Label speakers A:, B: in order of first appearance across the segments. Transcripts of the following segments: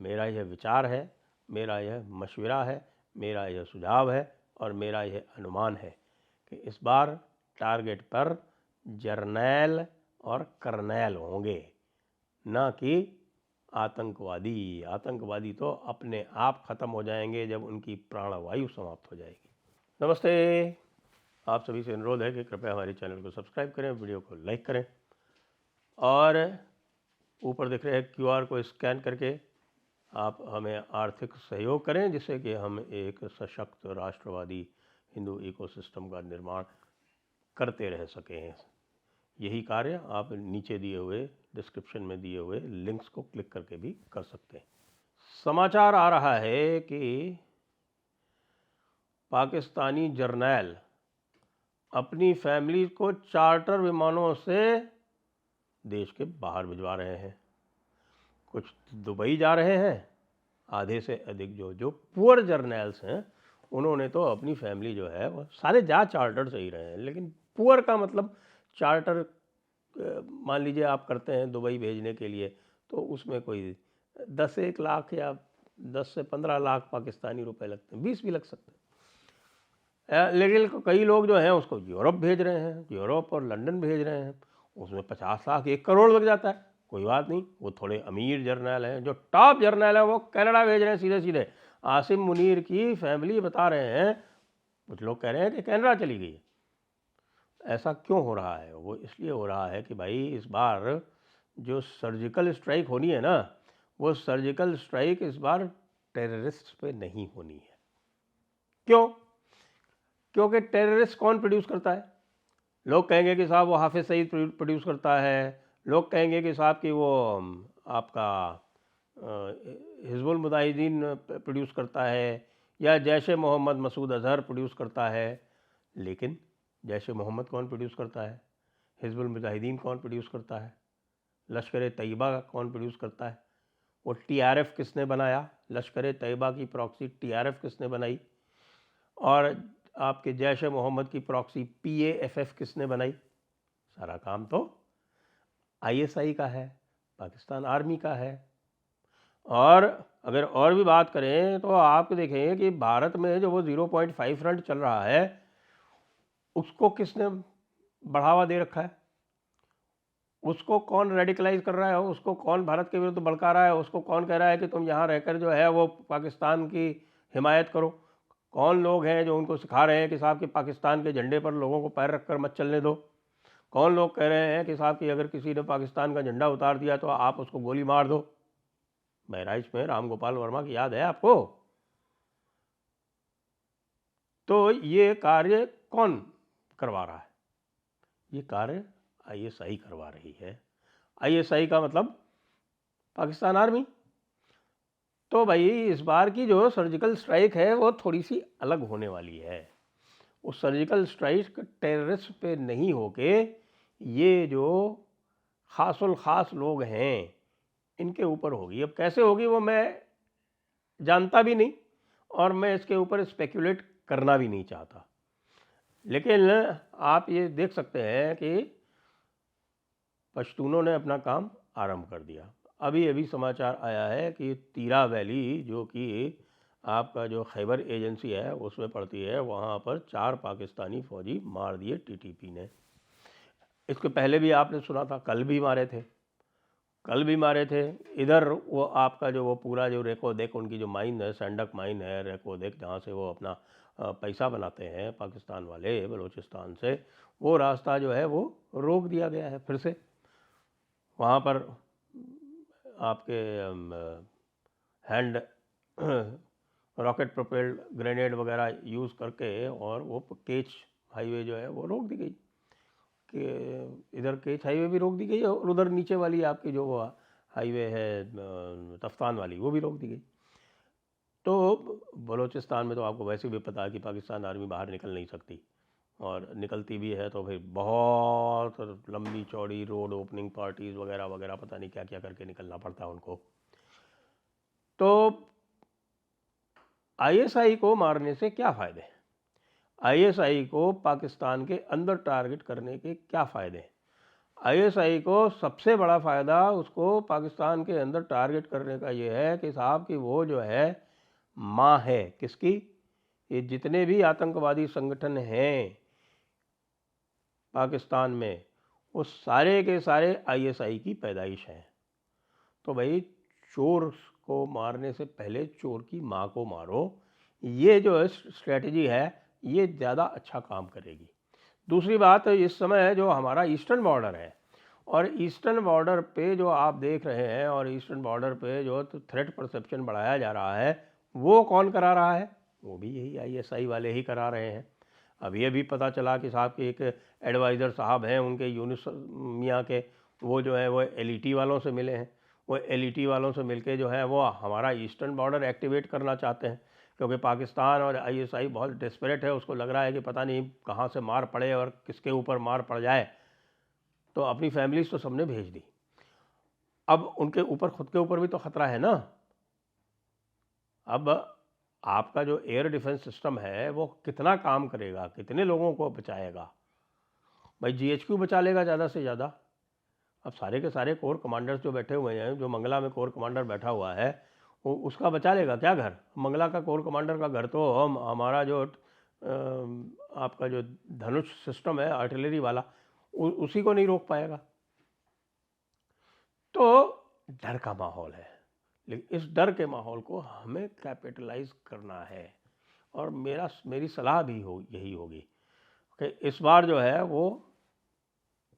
A: मेरा यह विचार है, मेरा यह मशवरा है, मेरा यह सुझाव है और मेरा यह अनुमान है कि इस बार टारगेट पर जर्नैल और कर्नैल होंगे, ना कि आतंकवादी। आतंकवादी तो अपने आप ख़त्म हो जाएंगे जब उनकी प्राणवायु समाप्त हो जाएगी। नमस्ते, आप सभी से अनुरोध है कि कृपया हमारे चैनल को सब्सक्राइब करें, वीडियो को लाइक करें और ऊपर दिख रहे QR को स्कैन करके आप हमें आर्थिक सहयोग करें, जिससे कि हम एक सशक्त राष्ट्रवादी हिंदू इकोसिस्टम का निर्माण करते रह सकें। यही कार्य आप नीचे दिए हुए डिस्क्रिप्शन में दिए हुए लिंक्स को क्लिक करके भी कर सकते हैं। समाचार आ रहा है कि पाकिस्तानी जर्नैल अपनी फैमिली को चार्टर विमानों से देश के बाहर भिजवा रहे हैं। कुछ दुबई जा रहे हैं, आधे से अधिक जो पुअर जर्नैल्स हैं उन्होंने तो अपनी फैमिली जो है वो सारे जा चार्टर से ही रहे हैं। लेकिन पुअर का मतलब चार्टर मान लीजिए आप करते हैं दुबई भेजने के लिए, तो उसमें कोई 10-1 लाख या 10 से 15 लाख पाकिस्तानी रुपए लगते हैं, 20 भी लग सकते हैं। लेकिन कई लोग जो हैं उसको यूरोप भेज रहे हैं, यूरोप और लंदन भेज रहे हैं, उसमें 50 लाख 1 करोड़ लग जाता है। कोई बात नहीं, वो थोड़े अमीर जर्नैल हैं। जो टॉप जर्नैल है वो कनाडा भेज रहे हैं सीधे सीधे। आसिम मुनीर की फैमिली बता रहे हैं, कुछ लोग कह रहे हैं कि कनाडा चली गई है। ऐसा क्यों हो रहा है? वो इसलिए हो रहा है कि भाई इस बार जो सर्जिकल स्ट्राइक होनी है ना, वो सर्जिकल स्ट्राइक इस बार टेररिस्ट पे नहीं होनी है। क्यों? क्योंकि टेररिस्ट कौन प्रोड्यूस करता है? लोग कहेंगे कि साहब वो हाफिज सईद प्रोड्यूस करता है, लोग कहेंगे कि साहब कि वो आपका हिजबुल मुजाहिदीन प्रोड्यूस करता है, या जैश ए मोहम्मद मसूद अजहर प्रोड्यूस करता है। लेकिन जैश ए मोहम्मद कौन प्रोड्यूस करता है? हिजबुल मुजाहिदीन कौन प्रोड्यूस करता है? लश्कर तैयबा कौन प्रोड्यूस करता है? वो TRF किसने बनाया? लश्कर तैयबा की प्रॉक्सी TRF किसने बनाई? और आपके जैश ए मोहम्मद की प्रॉक्सी PAFF किसने बनाई? सारा काम तो ISI का है, पाकिस्तान आर्मी का है। और अगर और भी बात करें तो आप देखें कि भारत में जो वो 0.5 फ्रंट चल रहा है, उसको किसने बढ़ावा दे रखा है? उसको कौन रेडिकलाइज कर रहा है? उसको कौन भारत के विरुद्ध भड़का रहा है? उसको कौन कह रहा है कि तुम यहाँ रहकर जो है वो पाकिस्तान की हिमायत करो? कौन लोग हैं जो उनको सिखा रहे हैं कि साहब कि पाकिस्तान के झंडे पर लोगों को पैर रखकर मत चलने दो? कौन लोग कह रहे हैं कि साहब कि अगर किसी ने पाकिस्तान का झंडा उतार दिया तो आप उसको गोली मार दो? बहराइच में राम गोपाल वर्मा की याद है आपको? तो ये कार्य कौन करवा रहा है? ये कार्य ISI करवा रही है। ISI का मतलब पाकिस्तान आर्मी। तो भाई इस बार की जो सर्जिकल स्ट्राइक है वो थोड़ी सी अलग होने वाली है। वो सर्जिकल स्ट्राइक टेररिस्ट पे नहीं होके ये जो खासुल खास लोग हैं इनके ऊपर होगी। अब कैसे होगी वो मैं जानता भी नहीं और मैं इसके ऊपर स्पेक्युलेट करना भी नहीं चाहता। लेकिन आप ये देख सकते हैं कि पश्तूनों ने अपना काम आरंभ कर दिया। अभी अभी समाचार आया है कि तीरा वैली, जो कि आपका जो खैबर एजेंसी है उसमें पड़ती है, वहाँ पर 4 पाकिस्तानी फौजी मार दिए TTP ने। इसके पहले भी आपने सुना था, कल भी मारे थे, कल भी मारे थे। इधर वो आपका जो वो पूरा जो रेको-देक उनकी जो माइन है, सैंडक माइन है रेको-देक, जहाँ से वो अपना पैसा बनाते हैं पाकिस्तान वाले बलूचिस्तान से, वो रास्ता जो है वो रोक दिया गया है फिर से। वहाँ पर आपके हैंड रॉकेट प्रोपेल्ड ग्रेनेड वगैरह यूज़ करके और वो केच हाईवे जो है वो रोक दी गई, कि इधर केच हाईवे भी रोक दी गई और उधर नीचे वाली आपकी जो वो हाईवे है तफ्तान वाली, वो भी रोक दी गई। तो बलूचिस्तान में तो आपको वैसे भी पता है कि पाकिस्तान आर्मी बाहर निकल नहीं सकती, और निकलती भी है तो फिर बहुत लंबी चौड़ी रोड ओपनिंग पार्टीज़ वगैरह वगैरह पता नहीं क्या क्या करके निकलना पड़ता है उनको। तो ISI को मारने से क्या फ़ायदे हैं? ISI को पाकिस्तान के अंदर टारगेट करने के क्या फ़ायदे हैं? आईएसआई को सबसे बड़ा फ़ायदा उसको पाकिस्तान के अंदर टारगेट करने का ये है कि साहब कि वो जो है माँ है किसकी, ये जितने भी आतंकवादी संगठन हैं पाकिस्तान में वो सारे के सारे आईएसआई की पैदाइश हैं। तो भाई चोर को मारने से पहले चोर की माँ को मारो, ये जो स्ट्रेटजी है ये ज़्यादा अच्छा काम करेगी। दूसरी बात, इस समय जो हमारा ईस्टर्न बॉर्डर है और ईस्टर्न बॉर्डर पे जो आप देख रहे हैं और ईस्टर्न बॉर्डर पे जो थ्रेट परसेप्शन बढ़ाया जा रहा है वो कौन करा रहा है, वो भी यही आईएसआई वाले ही करा रहे हैं। अब ये भी पता चला कि साहब के एक एडवाइज़र साहब हैं उनके यूनुस मियाँ के, वो जो है वो एलईटी वालों से मिले हैं। वो एलईटी वालों से मिलके जो है वो हमारा ईस्टर्न बॉर्डर एक्टिवेट करना चाहते हैं, क्योंकि पाकिस्तान और आईएसआई बहुत डेस्परेट है, उसको लग रहा है कि पता नहीं कहाँ से मार पड़े और किसके ऊपर मार पड़ जाए। तो अपनी फैमिलीज तो सबने भेज दी, अब उनके ऊपर खुद के ऊपर भी तो खतरा है ना। अब आपका जो एयर डिफेंस सिस्टम है वो कितना काम करेगा, कितने लोगों को बचाएगा? भाई जीएचक्यू बचा लेगा ज़्यादा से ज़्यादा। अब सारे के सारे कोर कमांडर्स जो बैठे हुए हैं, जो मंगला में कोर कमांडर बैठा हुआ है वो उसका बचा लेगा क्या घर? मंगला का कोर कमांडर का घर तो हमारा जो आपका जो धनुष सिस्टम है आर्टिलरी वाला उसी को नहीं रोक पाएगा। तो डर का माहौल है, लेकिन इस डर के माहौल को हमें कैपिटलाइज करना है और मेरी सलाह भी यही होगी कि इस बार जो है वो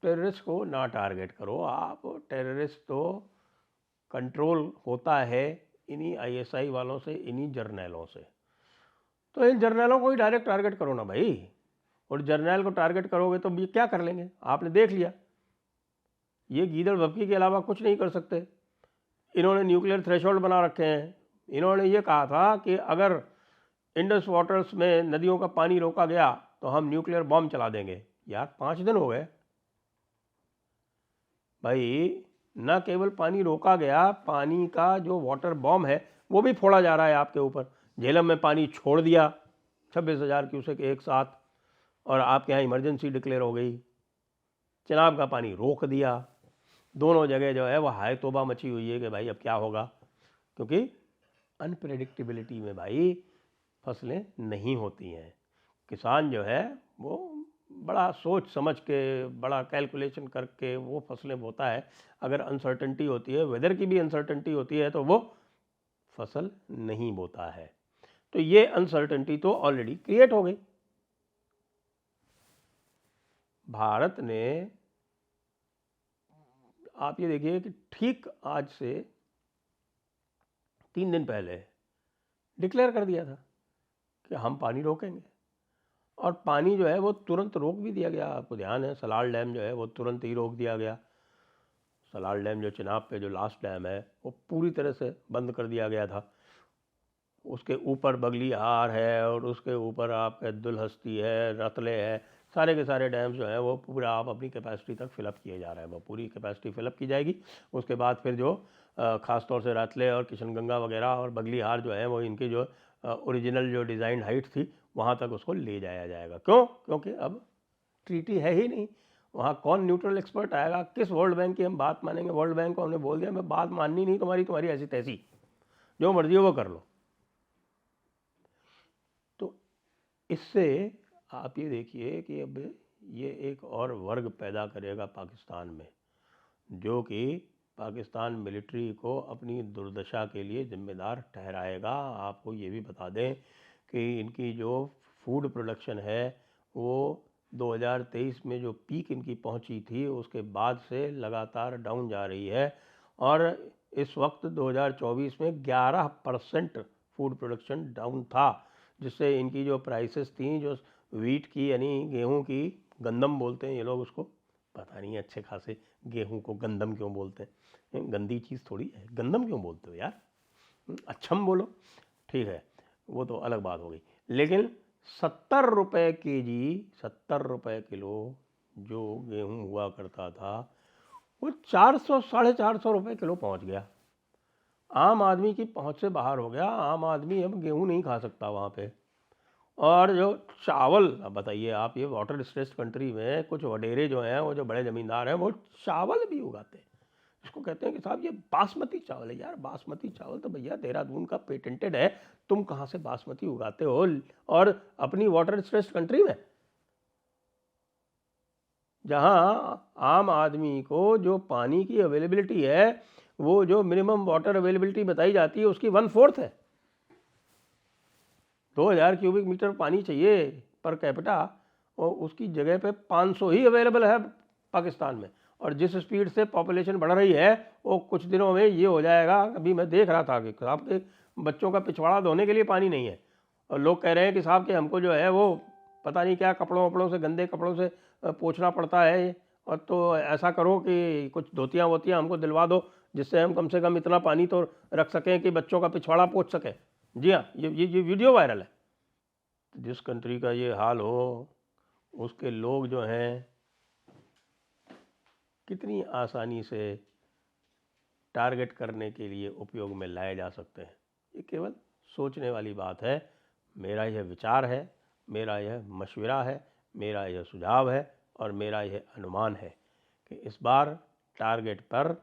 A: टेररिस्ट को ना टारगेट करो आप। टेररिस्ट तो कंट्रोल होता है इन्हीं आईएसआई वालों से, इन्हीं जर्नैलों से। तो इन जर्नैलों को ही डायरेक्ट टारगेट करो ना भाई। और जर्नैल को टारगेट करोगे तो ये क्या कर लेंगे? आपने देख लिया, ये गीदड़ भभकी के अलावा कुछ नहीं कर सकते। इन्होंने न्यूक्लियर थ्रेशोल्ड बना रखे हैं। इन्होंने ये कहा था कि अगर इंडस वाटर्स में नदियों का पानी रोका गया तो हम न्यूक्लियर बॉम्ब चला देंगे। यार 5 दिन हो गए भाई, न केवल पानी रोका गया, पानी का जो वाटर बॉम्ब है वो भी फोड़ा जा रहा है आपके ऊपर। झेलम में पानी छोड़ दिया 26,000 क्यूसेक एक साथ, और आपके यहाँ इमरजेंसी डिक्लेयर हो गई। चिनाब का पानी रोक दिया। दोनों जगह जो है वो हाय तौबा मची हुई है कि भाई अब क्या होगा, क्योंकि अनप्रेडिक्टेबिलिटी में भाई फसलें नहीं होती हैं। किसान जो है वो बड़ा सोच समझ के, बड़ा कैलकुलेशन करके वो फसलें बोता है। अगर अनसर्टेनिटी होती है, वेदर की भी अनसर्टेनिटी होती है, तो वो फसल नहीं बोता है। तो ये अनसर्टेनिटी तो ऑलरेडी क्रिएट हो गई। भारत ने, आप ये देखिए कि ठीक आज से 3 दिन पहले डिक्लेयर कर दिया था कि हम पानी रोकेंगे, और पानी जो है वो तुरंत रोक भी दिया गया। आपको ध्यान है, सलाल डैम जो है वो तुरंत ही रोक दिया गया। सलाल डैम जो चिनाब पे जो लास्ट डैम है वो पूरी तरह से बंद कर दिया गया था। उसके ऊपर बगलीहार है और उसके ऊपर आपके दुलहस्ती है, रतले है, सारे के सारे डैम्स जो है वो पूरा आप अपनी कैपेसिटी तक फिलअप किए जा रहे हैं। वो पूरी कैपेसिटी फिलअप की जाएगी। उसके बाद फिर जो ख़ास तौर से रतले और किशनगंगा वगैरह और बगलीहार जो है वो इनकी जो ओरिजिनल जो डिज़ाइन हाइट थी वहाँ तक उसको ले जाया जाएगा। क्यों? क्योंकि अब ट्रीटी है ही नहीं। वहाँ कौन न्यूट्रल एक्सपर्ट आएगा? किस वर्ल्ड बैंक की हम बात मानेंगे? वर्ल्ड बैंक को हमने बोल दिया मैं बात माननी नहीं तुम्हारी ऐसी तैसी, जो मर्जी हो वो कर लो। तो इससे आप ये देखिए कि अब ये एक और वर्ग पैदा करेगा पाकिस्तान में, जो कि पाकिस्तान मिलिट्री को अपनी दुर्दशा के लिए जिम्मेदार ठहराएगा। आपको ये भी बता दें कि इनकी जो फूड प्रोडक्शन है वो 2023 में जो पीक इनकी पहुंची थी उसके बाद से लगातार डाउन जा रही है, और इस वक्त 2024 में 11% फूड प्रोडक्शन डाउन था, जिससे इनकी जो प्राइसेस थी, जो वीट की यानी गेहूं की, गंदम बोलते हैं ये लोग उसको, पता नहीं अच्छे खासे गेहूं को गंदम क्यों बोलते हैं, गंदी चीज़ थोड़ी है, गंदम क्यों बोलते हो यार, अच्छम बोलो, ठीक है, वो तो अलग बात हो गई। लेकिन 70 रुपये के जी, 70 रुपये किलो जो गेहूं हुआ करता था वो 400 450 रुपये किलो पहुंच गया। आम आदमी की पहुंच से बाहर हो गया। आम आदमी अब गेहूं नहीं खा सकता वहाँ पे। और जो चावल, अब बताइए आप, ये वाटर स्ट्रेस्ड कंट्री में कुछ वडेरे जो हैं, वो जो बड़े ज़मींदार हैं, वो चावल भी उगाते हैं। इसको कहते हैं कि साहब ये बासमती चावल है। यार बासमती चावल तो भैया देहरादून का पेटेंटेड है, तुम कहाँ से बासमती उगाते हो और अपनी वाटर स्ट्रेस्ड कंट्री में, जहाँ आम आदमी को जो पानी की अवेलेबिलिटी है, वो जो मिनिमम वाटर अवेलेबिलिटी बताई जाती है उसकी 1/4 है। 2000 क्यूबिक मीटर पानी चाहिए पर कैपिटा, और उसकी जगह पे 500 ही अवेलेबल है पाकिस्तान में। और जिस स्पीड से पॉपुलेशन बढ़ रही है, वो कुछ दिनों में ये हो जाएगा। अभी मैं देख रहा था कि साहब के बच्चों का पिछवाड़ा धोने के लिए पानी नहीं है, और लोग कह रहे हैं कि साहब कि हमको जो है वो पता नहीं क्या कपड़ों वपड़ों से, गंदे कपड़ों से पोंछना पड़ता है, और तो ऐसा करो कि कुछ धोतियाँ वोतियाँ हमको दिलवा दो, जिससे हम कम से कम इतना पानी तो रख सकें कि बच्चों का पिछवाड़ा पोंछ सकें। जी हाँ, ये वीडियो वायरल है। जिस कंट्री का ये हाल हो, उसके लोग जो हैं कितनी आसानी से टारगेट करने के लिए उपयोग में लाए जा सकते हैं। ये केवल सोचने वाली बात है। मेरा यह विचार है, मेरा यह मशवरा है, मेरा यह सुझाव है, और मेरा यह अनुमान है कि इस बार टारगेट पर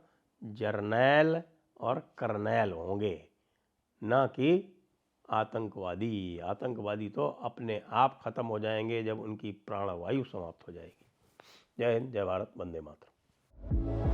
A: जर्नैल और कर्नैल होंगे, ना कि आतंकवादी। आतंकवादी तो अपने आप खत्म हो जाएंगे जब उनकी प्राणवायु समाप्त हो जाएगी। जय हिंद, जय भारत, वंदे मातरम।